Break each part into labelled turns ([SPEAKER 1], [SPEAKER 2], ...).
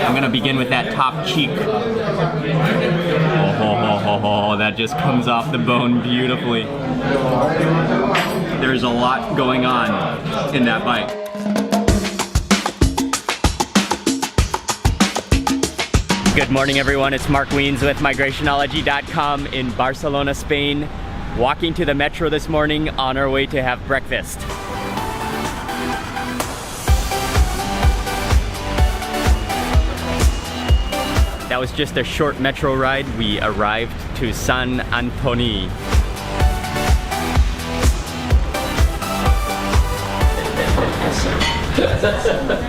[SPEAKER 1] I'm gonna begin with that top cheek. Oh, that just comes off the bone beautifully. There's a lot going on in that bite. Good morning, everyone. It's Mark Wiens with Migrationology.com in Barcelona, Spain. Walking to the metro this morning on our way to have breakfast. That was just a short metro ride. We arrived to San Antoni.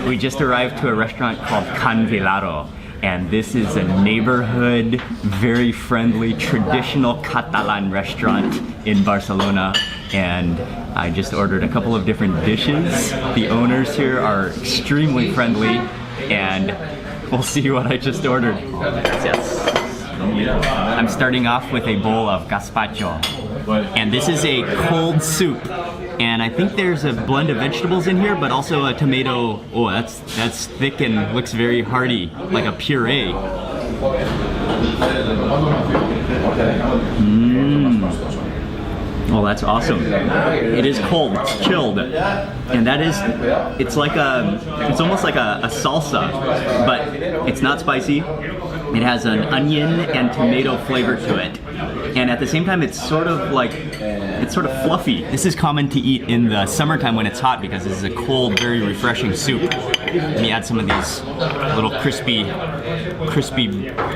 [SPEAKER 1] We just arrived to a restaurant called Can Velaro. And this is a neighborhood, very friendly, traditional Catalan restaurant in Barcelona. And I just ordered a couple of different dishes. The owners here are extremely friendly, and we'll see what I just ordered. Yes. I'm starting off with a bowl of gazpacho. And this is a cold soup. And I think there's a blend of vegetables in here, but also a tomato. Oh, that's thick and looks very hearty, like a puree. Oh, that's awesome. It is cold, it's chilled. And that is, it's almost like a salsa, but it's not spicy. It has an onion and tomato flavor to it. And at the same time, it's sort of fluffy. This is common to eat in the summertime when it's hot because this is a cold, very refreshing soup. And you add some of these little crispy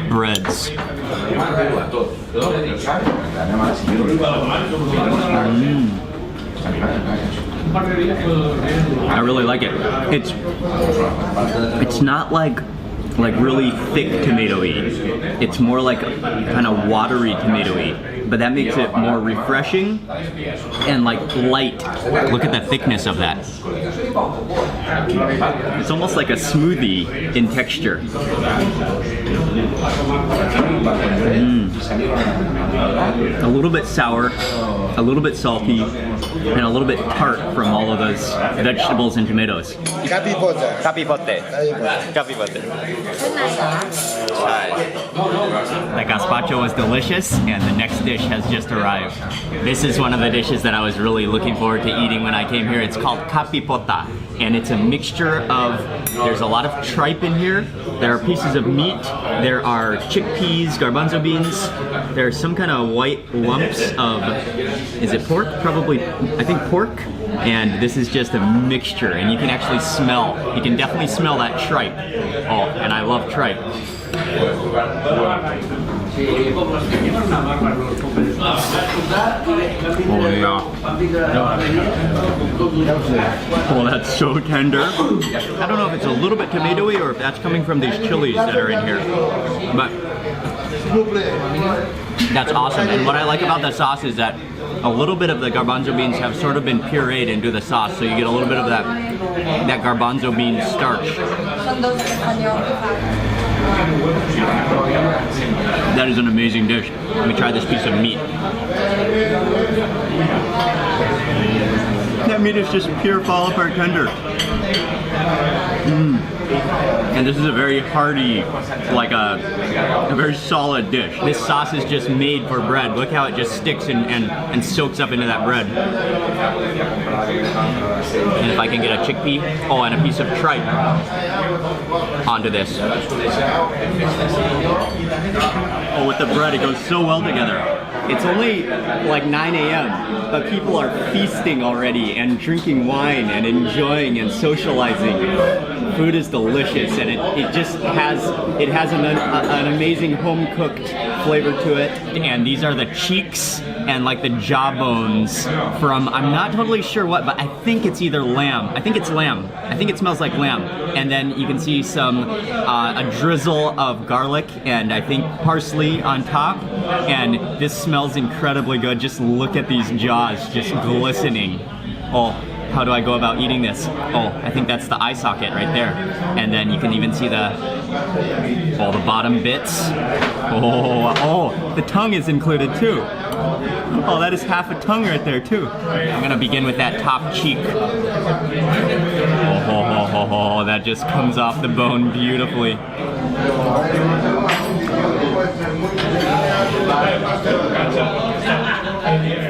[SPEAKER 1] breads. I really like it. It's not like really thick tomato-y. It's more like kind of watery tomato-y, but that makes it more refreshing and like light. Look at the thickness of that. It's almost like a smoothie in texture. A little bit sour, a little bit salty, and a little bit tart from all of those vegetables and tomatoes.
[SPEAKER 2] Capipote.
[SPEAKER 1] The gazpacho was delicious, and the next dish has just arrived. This is one of the dishes that I was really looking forward to eating when I came here. It's called capipota, and it's a mixture of, there's a lot of tripe in here, there are pieces of meat, there are chickpeas, garbanzo beans, there's some kind of white lumps of, is it pork? Probably, I think pork. And this is just a mixture, and you can actually smell, you can definitely smell that tripe. Oh, and I love tripe. Oh yeah. Oh, that's so tender. I don't know if it's a little bit tomatoey or if that's coming from these chilies that are in here, but that's awesome. And what I like about the sauce is that a little bit of the garbanzo beans have sort of been pureed into the sauce, so you get a little bit of that garbanzo bean starch. That is an amazing dish. Let me try this piece of meat. That meat is just pure fall apart tender. And this is a very hearty, like a very solid dish. This sauce is just made for bread. Look how it just sticks and soaks up into that bread. And if I can get a chickpea, oh, and a piece of tripe onto this. Oh, with the bread, it goes so well together. It's only like 9 a.m., but people are feasting already and drinking wine and enjoying and socializing. Food is delicious, and it just has an amazing home-cooked flavor to it. And these are the cheeks and like the jawbones from, I'm not totally sure what, but I think it's either lamb. I think it's lamb. I think it smells like lamb. And then you can see a drizzle of garlic and I think parsley on top. And this smells incredibly good. Just look at these jaws just glistening. Oh, how do I go about eating this? Oh, I think that's the eye socket right there. And then you can even see the bottom bits. Oh, the tongue is included too. Oh, that is half a tongue right there too. I'm gonna begin with that top cheek. Oh, that just comes off the bone beautifully.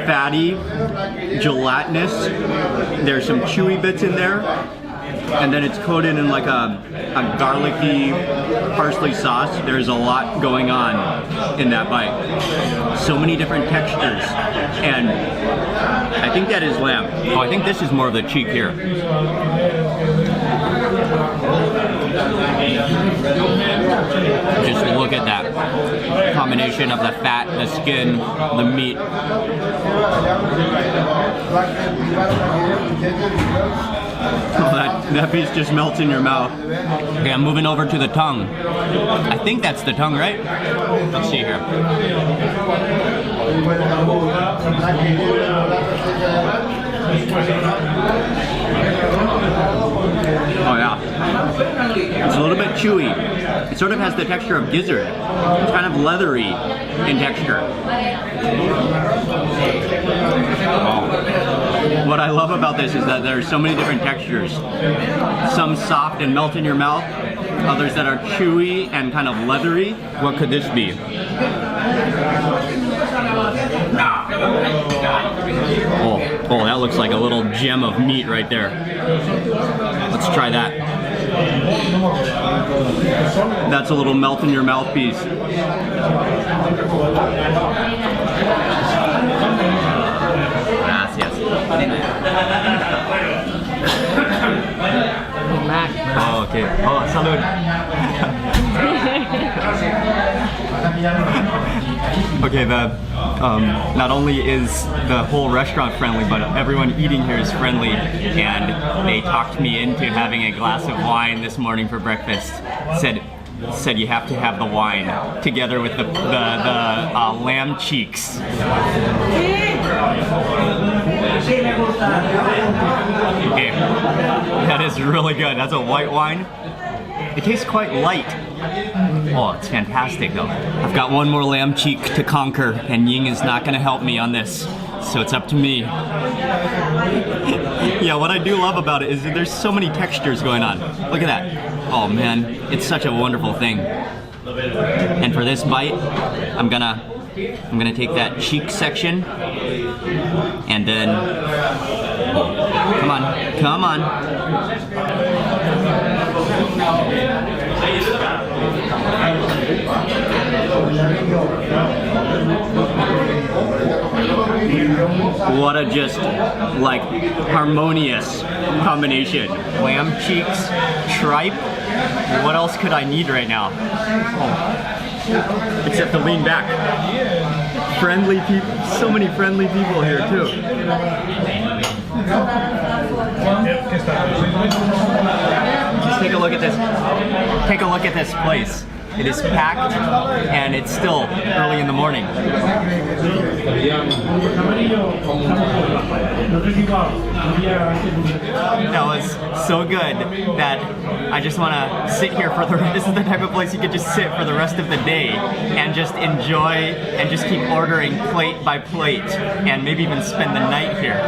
[SPEAKER 1] Fatty, gelatinous. There's some chewy bits in there. And then it's coated in like a garlicky parsley sauce. There's a lot going on in that bite. So many different textures. And I think that is lamb. Oh, I think this is more of the cheek here. Just look at that combination of the fat, the skin, the meat. Oh, that piece just melts in your mouth. Okay, I'm moving over to the tongue. I think that's the tongue, right? Let's see here. Oh yeah. It's a little bit chewy. It sort of has the texture of gizzard. It's kind of leathery in texture. Oh. What I love about this is that there's so many different textures. Some soft and melt in your mouth, others that are chewy and kind of leathery. What could this be? Oh, that looks like a little gem of meat right there. Let's try that. That's a little melt in your mouth piece. Gracias. Oh, okay. Oh, salud. Okay, not only is the whole restaurant friendly, but everyone eating here is friendly, and they talked me into having a glass of wine this morning for breakfast. Said you have to have the wine together with the lamb cheeks. Okay, that is really good. That's a white wine. It tastes quite light. Oh, it's fantastic though. I've got one more lamb cheek to conquer, and Ying is not gonna help me on this, so it's up to me. Yeah, what I do love about it is that there's so many textures going on. Look at that. Oh man, it's such a wonderful thing. And for this bite, I'm gonna take that cheek section, and then, come on. What a just like harmonious combination. Lamb cheeks, tripe. What else could I need right now? Oh. Except to lean back. Friendly people, so many friendly people here too. Just take a look at this. Take a look at this place. It is packed, and it's still early in the morning. That was so good that I just want to sit here for the rest. This is the type of place you could just sit for the rest of the day and just enjoy and just keep ordering plate by plate and maybe even spend the night here.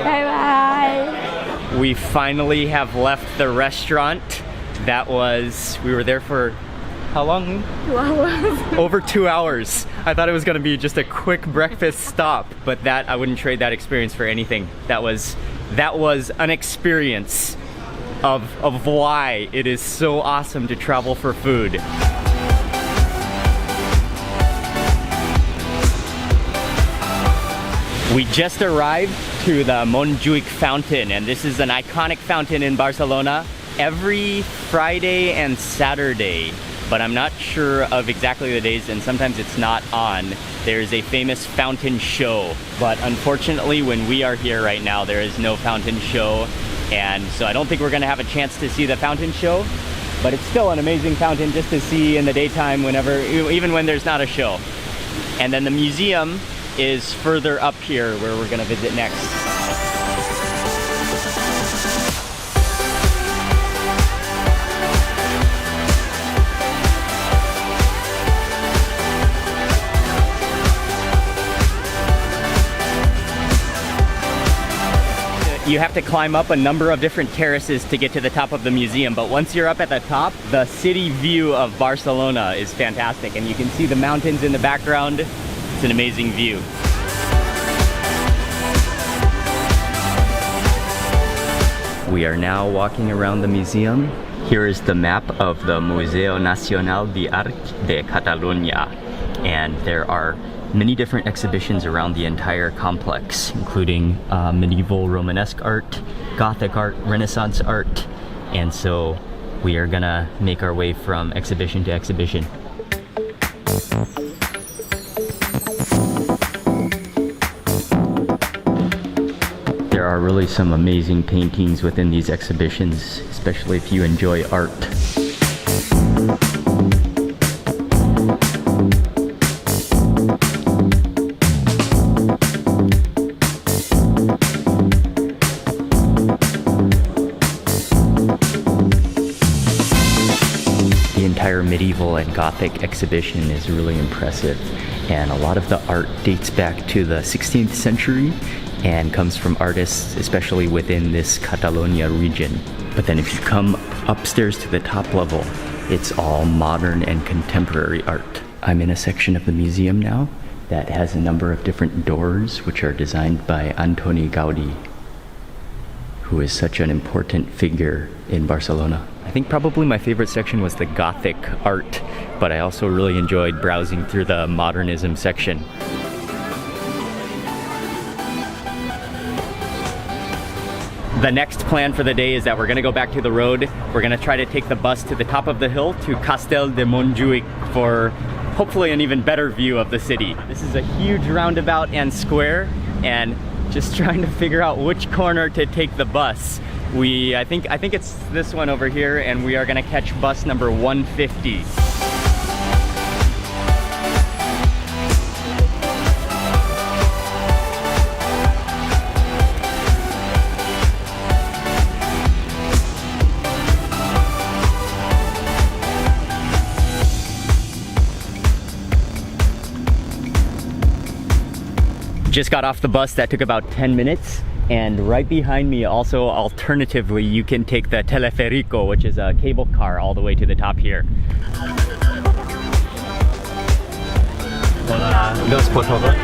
[SPEAKER 2] Bye-bye.
[SPEAKER 1] We finally have left the restaurant. We were there for how long?
[SPEAKER 2] 2 hours.
[SPEAKER 1] Over 2 hours. I thought it was gonna be just a quick breakfast stop, but I wouldn't trade that experience for anything. That was an experience of why it is so awesome to travel for food. We just arrived to the Montjuic fountain, and this is an iconic fountain in Barcelona every Friday and Saturday, but I'm not sure of exactly the days, and sometimes it's not on. There's a famous fountain show, but unfortunately when we are here right now there is no fountain show, and so I don't think we're gonna have a chance to see the fountain show, but it's still an amazing fountain just to see in the daytime even when there's not a show. And then the museum is further up here where we're gonna visit next. You have to climb up a number of different terraces to get to the top of the museum, but once you're up at the top, the city view of Barcelona is fantastic, and you can see the mountains in the background. It's an amazing view. We are now walking around the museum. Here is the map of the Museo Nacional de Arte de Catalunya, and there are many different exhibitions around the entire complex, including medieval Romanesque art, Gothic art, Renaissance art, and so we are gonna make our way from exhibition to exhibition. There are really some amazing paintings within these exhibitions, especially if you enjoy art. The entire medieval and Gothic exhibition is really impressive, and a lot of the art dates back to the 16th century and comes from artists especially within this Catalonia region. But then if you come upstairs to the top level, it's all modern and contemporary art. I'm in a section of the museum now that has a number of different doors which are designed by Antoni Gaudí, who is such an important figure in Barcelona. I think probably my favorite section was the Gothic art, but I also really enjoyed browsing through the modernism section. The next plan for the day is that we're gonna go back to the road. We're gonna try to take the bus to the top of the hill to Castel de Montjuïc for hopefully an even better view of the city. This is a huge roundabout and square, and just trying to figure out which corner to take the bus. I think it's this one over here, and we are gonna catch bus number 150. Just got off the bus. That took about 10 minutes. And right behind me also, alternatively, you can take the teleférico, which is a cable car all the way to the top here.
[SPEAKER 2] Dos, por favor.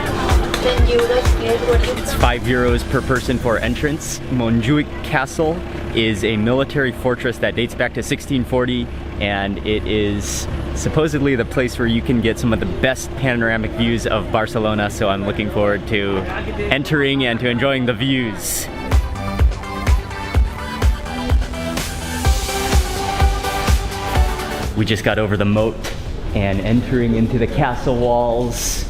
[SPEAKER 1] It's €5 per person for entrance. Montjuïc Castle is a military fortress that dates back to 1640, and it is supposedly the place where you can get some of the best panoramic views of Barcelona, so I'm looking forward to entering and to enjoying the views. We just got over the moat and entering into the castle walls.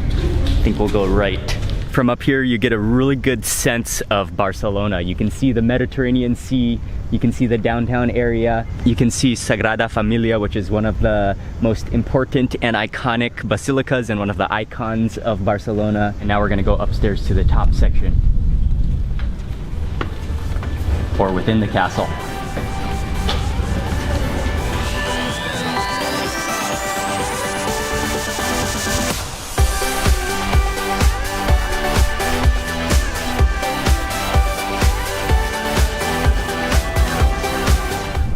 [SPEAKER 1] I think we'll go right. From up here, you get a really good sense of Barcelona. You can see the Mediterranean Sea, you can see the downtown area, you can see Sagrada Familia, which is one of the most important and iconic basilicas and one of the icons of Barcelona. And now we're gonna go upstairs to the top section, or within the castle.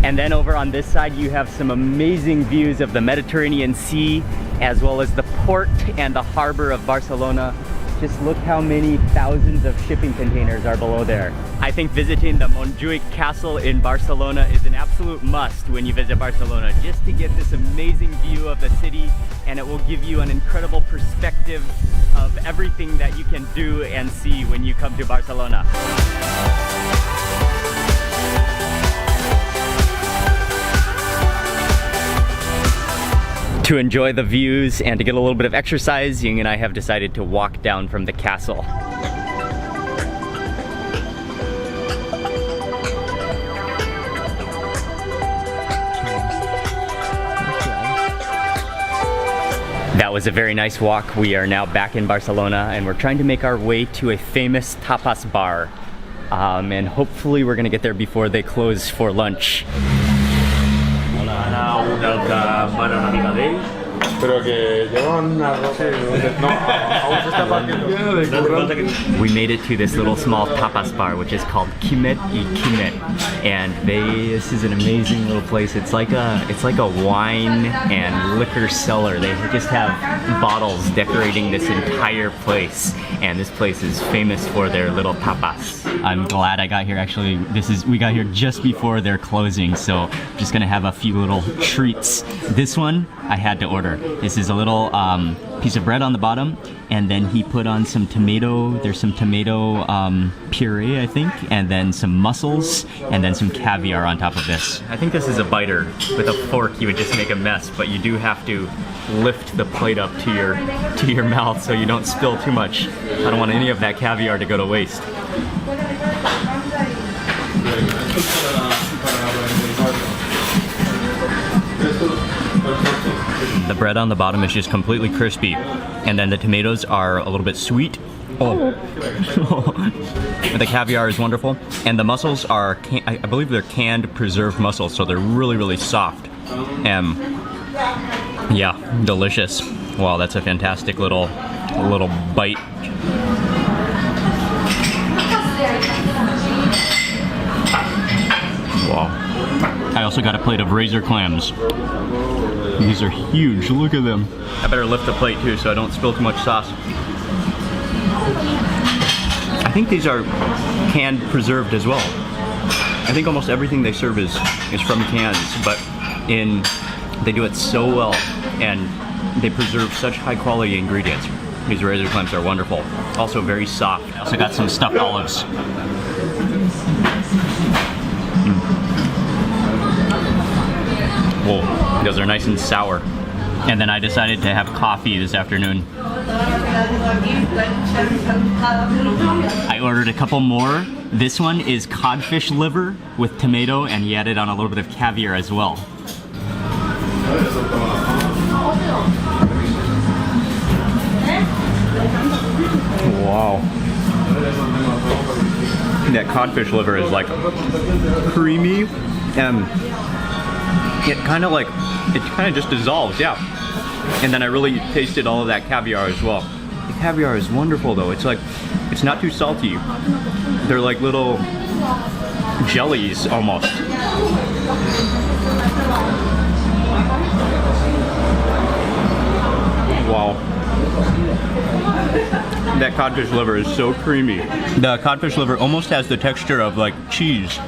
[SPEAKER 1] And then over on this side, you have some amazing views of the Mediterranean Sea, as well as the port and the harbor of Barcelona. Just look how many thousands of shipping containers are below there. I think visiting the Montjuïc Castle in Barcelona is an absolute must when you visit Barcelona, just to get this amazing view of the city, and it will give you an incredible perspective of everything that you can do and see when you come to Barcelona. To enjoy the views and to get a little bit of exercise, Ying and I have decided to walk down from the castle. That was a very nice walk. We are now back in Barcelona, and we're trying to make our way to a famous tapas bar. And hopefully we're gonna get there before they close for lunch.
[SPEAKER 2] Ara un del que van una mica d'ell. Pero que llevan un arroz no, aún se está partiendo.
[SPEAKER 1] We made it to this little small tapas bar, which is called Kimet y Kimet, and this is an amazing little place. It's like a wine and liquor cellar. They just have bottles decorating this entire place, and this place is famous for their little tapas. I'm glad I got here. Actually, we got here just before their closing, so I'm just gonna have a few little treats. This one I had to order. This is a little piece of bread on the bottom, and then he put on some tomato. There's some tomato puree, I think, and then some mussels, and then some caviar on top of this. I think this is a biter. With a fork, you would just make a mess, but you do have to lift the plate up to your mouth so you don't spill too much. I don't want any of that caviar to go to waste. The bread on the bottom is just completely crispy, and then the tomatoes are a little bit sweet. Oh, the caviar is wonderful, and the mussels are, I believe they're canned preserved mussels, so they're really, really soft, and yeah, delicious. Wow, that's a fantastic little bite. Wow. I also got a plate of razor clams. These are huge, look at them. I better lift the plate too so I don't spill too much sauce. I think these are canned preserved as well. I think almost everything they serve is from cans, but they do it so well, and they preserve such high quality ingredients. These razor clams are wonderful. Also very soft. I also got some stuffed olives. Whoa, those are nice and sour. And then I decided to have coffee this afternoon. I ordered a couple more. This one is codfish liver with tomato, and he added on a little bit of caviar as well. Wow. That codfish liver is like creamy, and it kind of just dissolves, yeah. And then I really tasted all of that caviar as well. The caviar is wonderful though. It's not too salty. They're like little jellies almost. Wow. That codfish liver is so creamy. The codfish liver almost has the texture of like cheese.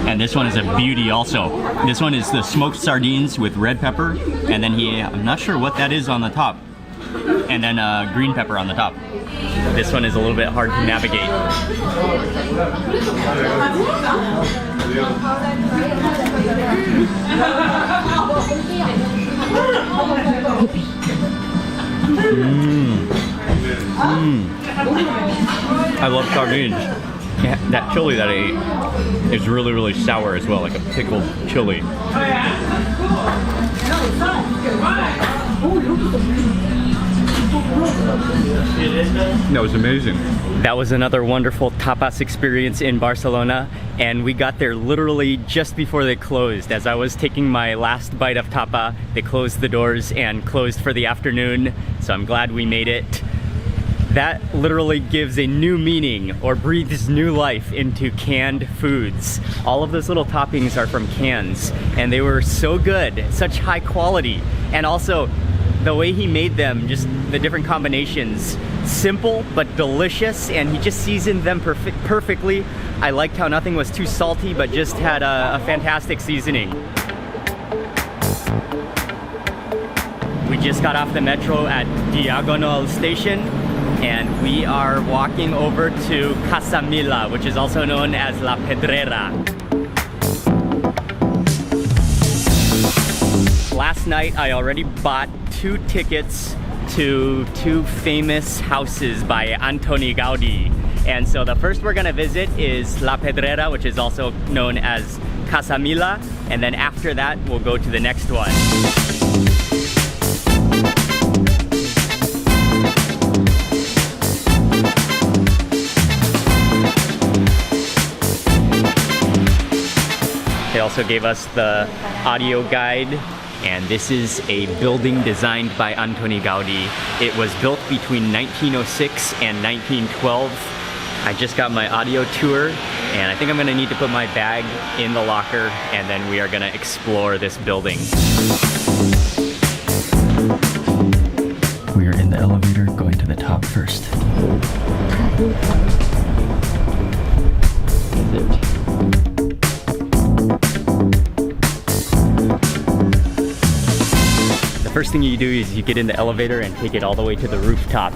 [SPEAKER 1] And this one is a beauty also. This one is the smoked sardines with red pepper, and then I'm not sure what that is on the top, and then green pepper on the top. This one is a little bit hard to navigate. I love sardines. Yeah, that chili that I ate is really, really sour as well, like a pickled chili. That was amazing. That was another wonderful tapas experience in Barcelona, and we got there literally just before they closed. As I was taking my last bite of tapa, they closed the doors and closed for the afternoon, so I'm glad we made it. That literally gives a new meaning or breathes new life into canned foods. All of those little toppings are from cans, and they were so good, such high quality, and also the way he made them, just the different combinations, simple but delicious, and he just seasoned them perfectly. I liked how nothing was too salty but just had a fantastic seasoning. We just got off the metro at Diagonal Station, and we are walking over to Casa Mila, which is also known as La Pedrera. Last night I already bought 2 tickets to 2 famous houses by Antoni Gaudí. And so the first we're gonna visit is La Pedrera, which is also known as Casa Mila, and then after that we'll go to the next one. They also gave us the audio guide, and this is a building designed by Antoni Gaudí. It was built between 1906 and 1912. I just got my audio tour, and I think I'm gonna need to put my bag in the locker, and then we are gonna explore this building. We are in the elevator, going to the top first. The first thing you do is you get in the elevator and take it all the way to the rooftop.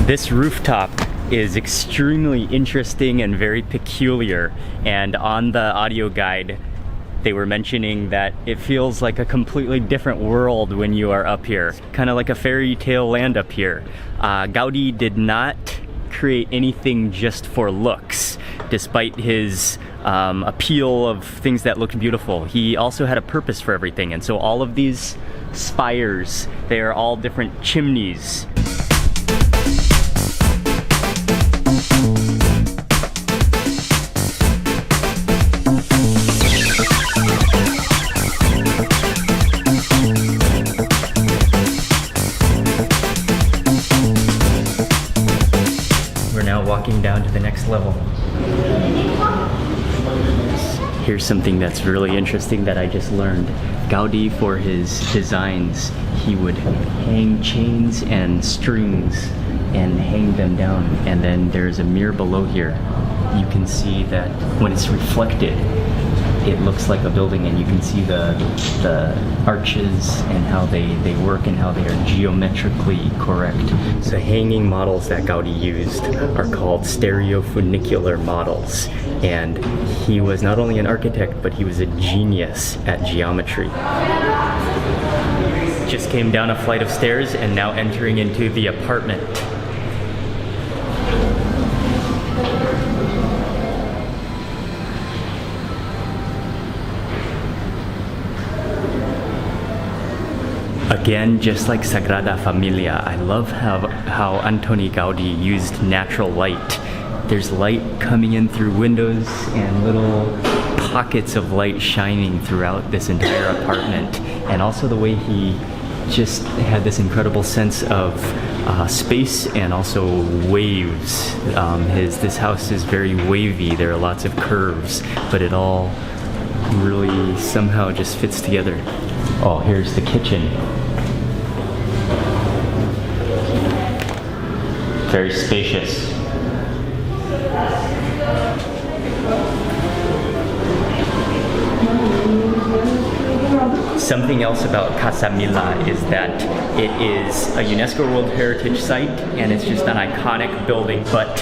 [SPEAKER 1] This rooftop is extremely interesting and very peculiar, and on the audio guide they were mentioning that it feels like a completely different world when you are up here. Kind of like a fairy tale land up here. Gaudí did not create anything just for looks, despite his appeal of things that looked beautiful. He also had a purpose for everything, and so all of these spires, they are all different chimneys. Walking down to the next level. Here's something that's really interesting that I just learned. Gaudí, for his designs, he would hang chains and strings and hang them down, and then there's a mirror below here. You can see that when it's reflected, it looks like a building, and you can see the arches and how they work and how they are geometrically correct. So hanging models that Gaudí used are called stereofunicular models, and he was not only an architect, but he was a genius at geometry. Just came down a flight of stairs and now entering into the apartment. Again, just like Sagrada Familia, I love how Antoni Gaudí used natural light. There's light coming in through windows and little pockets of light shining throughout this entire apartment. And also the way he just had this incredible sense of space and also waves. This house is very wavy, there are lots of curves, but it all really somehow just fits together. Oh, here's the kitchen. Very spacious. Something else about Casa Mila is that it is a UNESCO World Heritage Site, and it's just an iconic building, but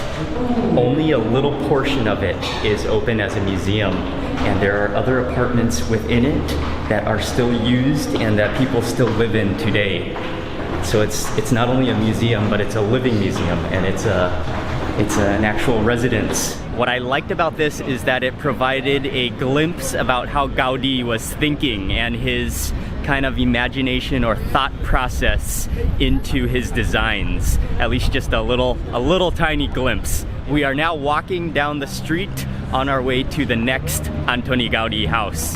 [SPEAKER 1] only a little portion of it is open as a museum, and there are other apartments within it that are still used and that people still live in today. So it's not only a museum, but it's a living museum, and it's an actual residence. What I liked about this is that it provided a glimpse about how Gaudí was thinking and his kind of imagination or thought process into his designs. At least just a little tiny glimpse. We are now walking down the street on our way to the next Antoni Gaudí house.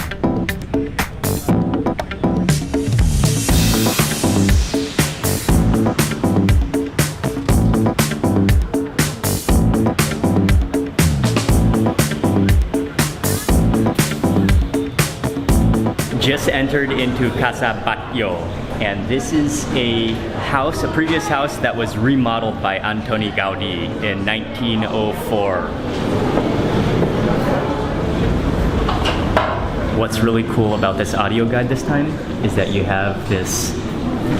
[SPEAKER 1] Just entered into Casa Batlló, and this is a house, a previous house that was remodeled by Antoni Gaudí in 1904. What's really cool about this audio guide this time is that you have this,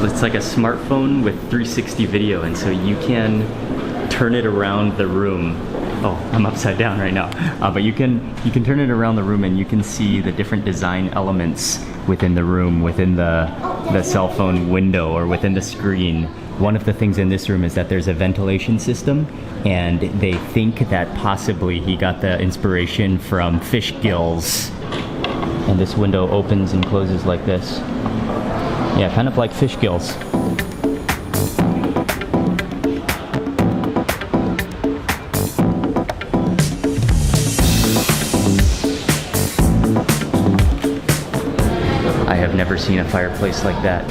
[SPEAKER 1] it's like a smartphone with 360 video, and so you can turn it around the room. Oh, I'm upside down right now. But you can turn it around the room and you can see the different design elements within the room, within the cell phone window or within the screen. One of the things in this room is that there's a ventilation system, and they think that possibly he got the inspiration from fish gills. And this window opens and closes like this. Yeah, kind of like fish gills. I have never seen a fireplace like that.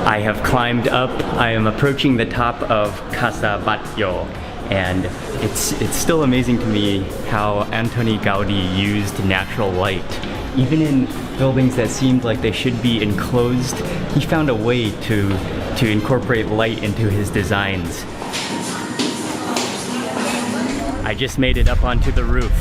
[SPEAKER 1] I have climbed up. I am approaching the top of Casa Batlló, and it's still amazing to me how Antoni Gaudí used natural light. Even in buildings that seemed like they should be enclosed, he found a way to incorporate light into his designs. I just made it up onto the roof.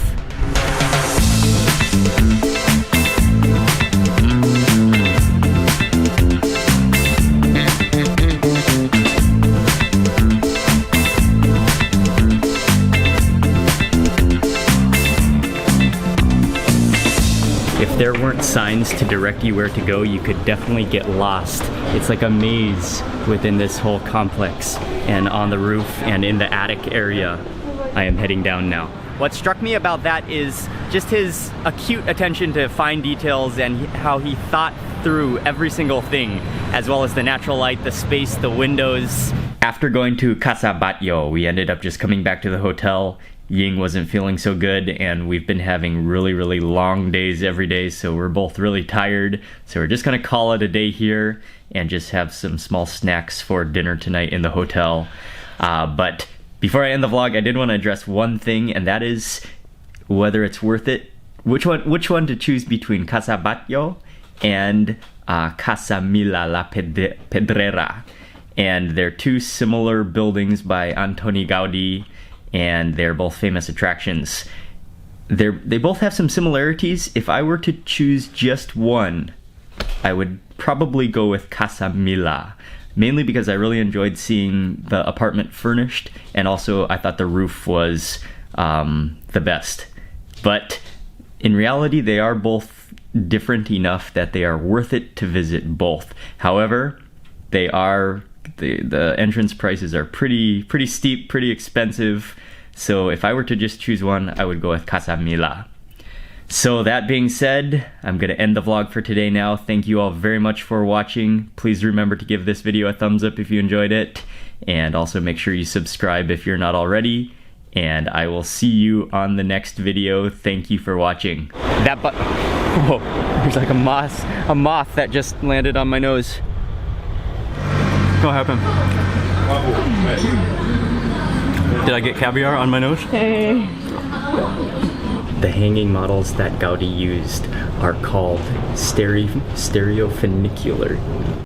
[SPEAKER 1] If there weren't signs to direct you where to go, you could definitely get lost. It's like a maze within this whole complex. And on the roof and in the attic area, I am heading down now. What struck me about that is just his acute attention to fine details and how he thought through every single thing, as well as the natural light, the space, the windows. After going to Casa Batlló, we ended up just coming back to the hotel. Ying wasn't feeling so good, and we've been having really long days every day, so we're both really tired. So we're just gonna call it a day here and just have some small snacks for dinner tonight in the hotel. But before I end the vlog, I did want to address one thing, and that is whether it's worth it. Which one to choose between Casa Batlló and Casa Mila la Pedrera. And they're two similar buildings by Antoni Gaudí, and they're both famous attractions. They both have some similarities. If I were to choose just one, I would probably go with Casa Mila, mainly because I really enjoyed seeing the apartment furnished, and also I thought the roof was the best. But in reality, they are both different enough that they are worth it to visit both. However, they are the entrance prices are pretty steep, pretty expensive. So if I were to just choose one, I would go with Casa Mila. So that being said, I'm gonna end the vlog for today now. Thank you all very much for watching. Please remember to give this video a thumbs up if you enjoyed it, and also make sure you subscribe if you're not already. And I will see you on the next video. Thank you for watching. Whoa, there's like a moth that just landed on my nose. What happened? Did I get caviar on my nose? Hey. The hanging models that Gaudí used are called stereofunicular.